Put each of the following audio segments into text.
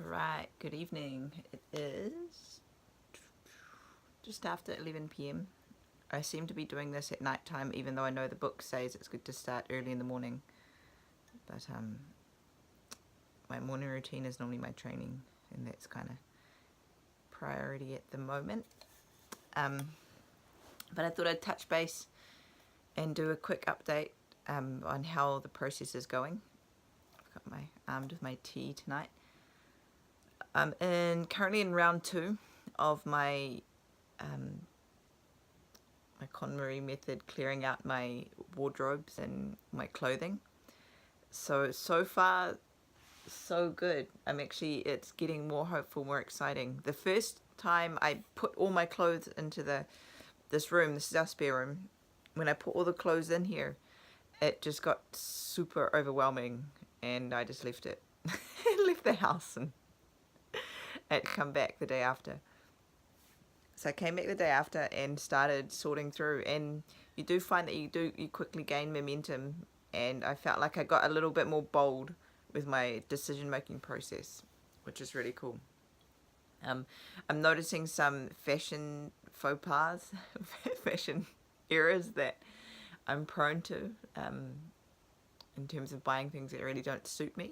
Alright, good evening. It is just after 11 p.m. I seem to be doing this at night time, even though I know the book says it's good to start early in the morning. But my morning routine is normally my training, and that's kind of priority at the moment. But I thought I'd touch base and do a quick update on how the process is going. I've got my armed with my tea tonight. I'm currently in round 2 of my my KonMari method, clearing out my wardrobes and my clothing. So far, so good. It's getting more hopeful, more exciting. The first time I put all my clothes into this room, this is our spare room, when I put all the clothes in here, it just got super overwhelming, and I just left it. Left the house and had to come back the day after. So I came back the day after and started sorting through, and you do find that you quickly gain momentum, and I felt like I got a little bit more bold with my decision-making process, which is really cool. I'm noticing some fashion faux pas, fashion errors that I'm prone to in terms of buying things that really don't suit me.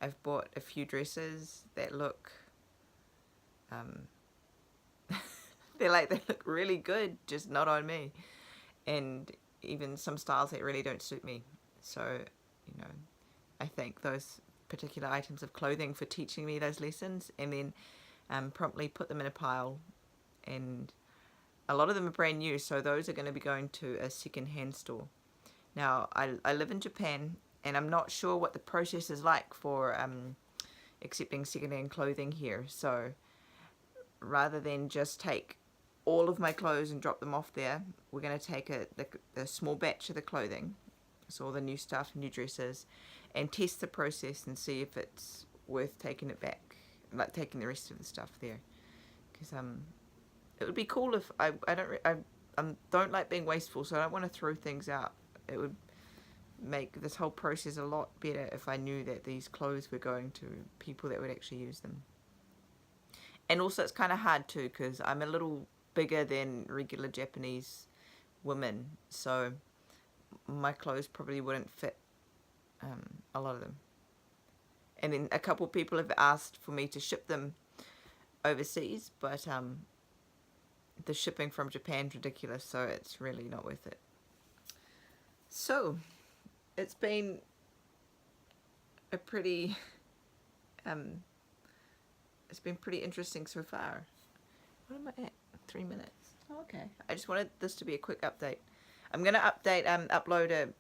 I've bought a few dresses that look they look really good, just not on me, and even some styles that really don't suit me. So, I thank those particular items of clothing for teaching me those lessons, and then promptly put them in a pile. And a lot of them are brand new, so those are going to be going to a second-hand store. Now, I live in Japan, and I'm not sure what the process is like for accepting second-hand clothing here. So rather than just take all of my clothes and drop them off there, we're going to take the small batch of the clothing, so all the new stuff, new dresses, and test the process and see if it's worth taking it back, like taking the rest of the stuff there. Because it would be cool if I don't like being wasteful, so I don't want to throw things out. It would make this whole process a lot better if I knew that these clothes were going to people that would actually use them. And also it's kind of hard too, because I'm a little bigger than regular Japanese women, so my clothes probably wouldn't fit a lot of them. And then a couple of people have asked for me to ship them overseas, but the shipping from Japan's ridiculous, so it's really not worth it. So it's been a pretty it's been pretty interesting so far. What am I at? 3 minutes. Oh, okay. I just wanted this to be a quick update. I'm gonna upload a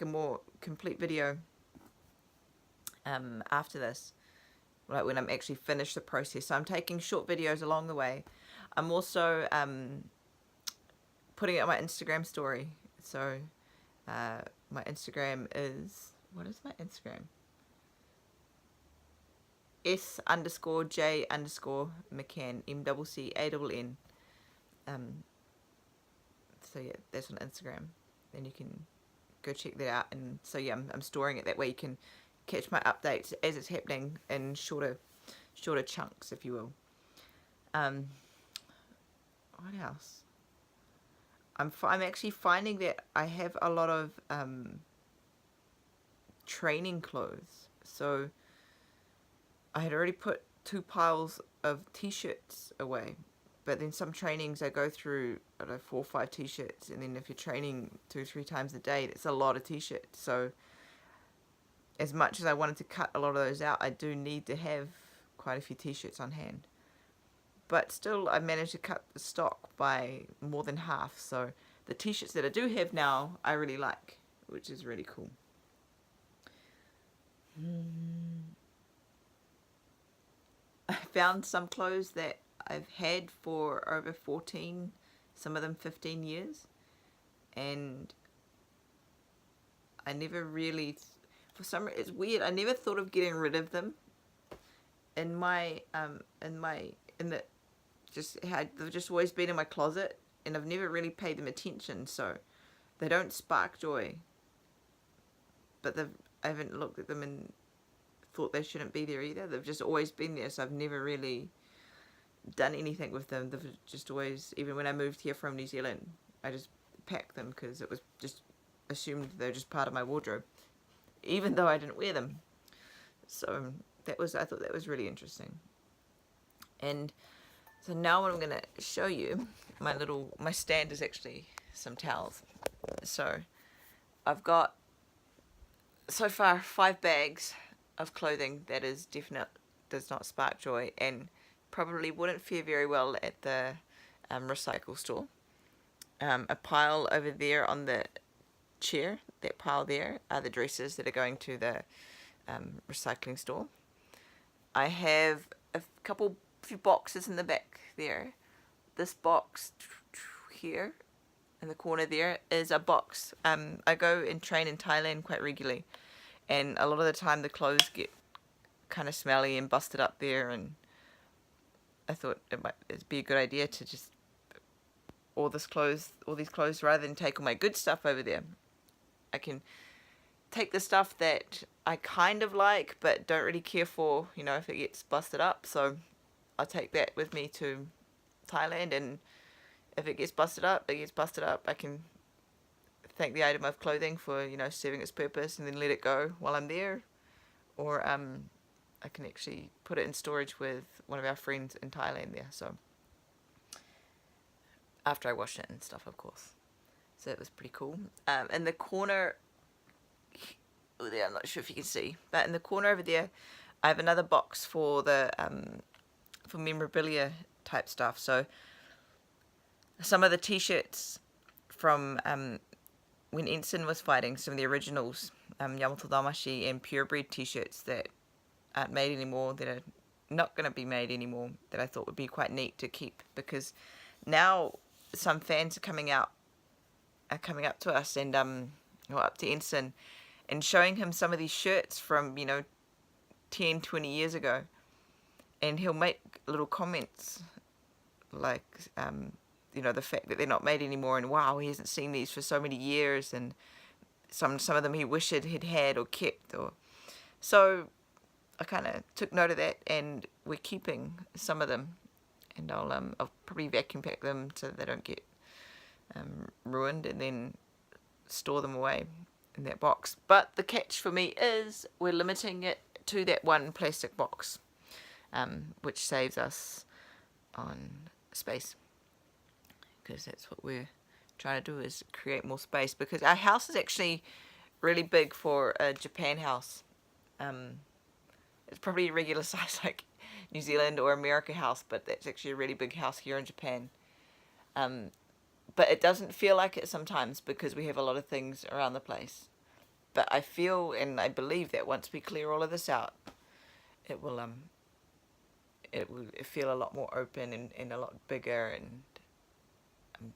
more complete video after this, like when I'm actually finished the process. So I'm taking short videos along the way. I'm also putting it on my Instagram story. So my Instagram is, what is my Instagram? S_J_McCann, MCCANN. So yeah, that's on Instagram. Then you can go check that out. And so yeah, I'm storing it that way. You can catch my updates as it's happening in shorter chunks, if you will. What else? I'm actually finding that I have a lot of training clothes. So I had already put 2 piles of t-shirts away, but then some trainings I go through 4 or 5 t-shirts, and then if you're training 2 or 3 times a day, that's a lot of t-shirts. So as much as I wanted to cut a lot of those out, I do need to have quite a few t-shirts on hand. But still, I managed to cut the stock by more than half. So the t-shirts that I do have now, I really like, which is really cool. I found some clothes that I've had for over 14, some of them 15 years. And I never really, for some reason, it's weird, I never thought of getting rid of them. They've just always been in my closet, and I've never really paid them attention, so they don't spark joy. But I haven't looked at them in thought they shouldn't be there either. They've just always been there, so I've never really done anything with them. They've just always, even when I moved here from New Zealand, I just packed them because it was just assumed they're just part of my wardrobe, even though I didn't wear them. So I thought that was really interesting. And so now what I'm going to show you, my stand is actually some towels. So I've got so far 5 bags of clothing that is does not spark joy and probably wouldn't fare very well at the recycle store. A pile over there on the chair, that pile there are the dresses that are going to the recycling store. I have a few boxes in the back there. This box here in the corner there is a box. I go and train in Thailand quite regularly, and a lot of the time the clothes get kind of smelly and busted up there, and I thought it'd be a good idea to just all these clothes, rather than take all my good stuff over there, I can take the stuff that I kind of like but don't really care for, if it gets busted up. So I'll take that with me to Thailand, and if it gets busted up, it gets busted up. I can thank the item of clothing for, serving its purpose and then let it go while I'm there. Or I can actually put it in storage with one of our friends in Thailand there. So after I wash it and stuff, of course. So that was pretty cool. In the corner there, I'm not sure if you can see, but in the corner over there, I have another box for the for memorabilia type stuff. So some of the t-shirts from when Ensign was fighting, some of the originals, Yamato Damashi and Purebred t-shirts that aren't made anymore, that are not going to be made anymore, that I thought would be quite neat to keep, because now some fans are coming up to us and up to Ensign and showing him some of these shirts from 10, 20 years ago, and he'll make little comments like the fact that they're not made anymore, and wow, he hasn't seen these for so many years, and some of them he wished he'd had or kept. Or so I kind of took note of that, and we're keeping some of them, and I'll probably vacuum pack them so that they don't get ruined, and then store them away in that box. But the catch for me is we're limiting it to that one plastic box, which saves us on space, because that's what we're trying to do, is create more space, because our house is actually really big for a Japan house. It's probably a regular size like New Zealand or America house, but that's actually a really big house here in Japan. But it doesn't feel like it sometimes because we have a lot of things around the place. But I feel and I believe that once we clear all of this out, it will feel a lot more open and a lot bigger, and I'm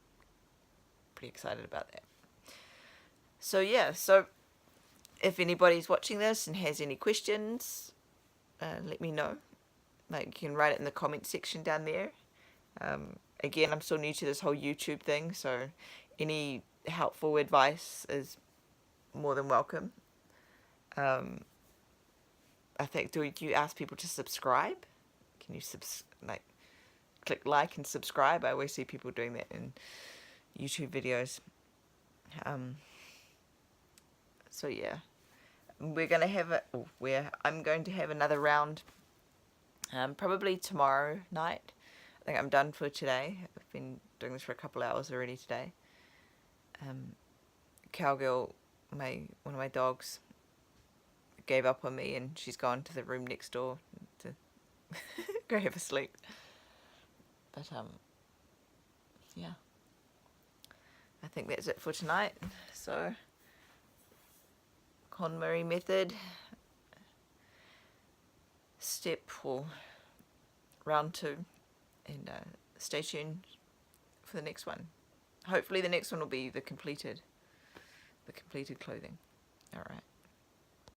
pretty excited about that. So yeah, if anybody's watching this and has any questions, let me know. Like, you can write it in the comment section down there. Again, I'm still new to this whole YouTube thing, so any helpful advice is more than welcome. I think, do you ask people to subscribe? Can you click like and subscribe? I always see people doing that in YouTube videos. So yeah, I'm going to have another round, probably tomorrow night. I think I'm done for today. I've been doing this for a couple hours already today. Cowgirl, one of my dogs, gave up on me, and she's gone to the room next door to go have a sleep. But yeah, I think that's it for tonight. So, KonMari method, step 4, round 2, and stay tuned for the next one. Hopefully the next one will be the completed clothing. All right.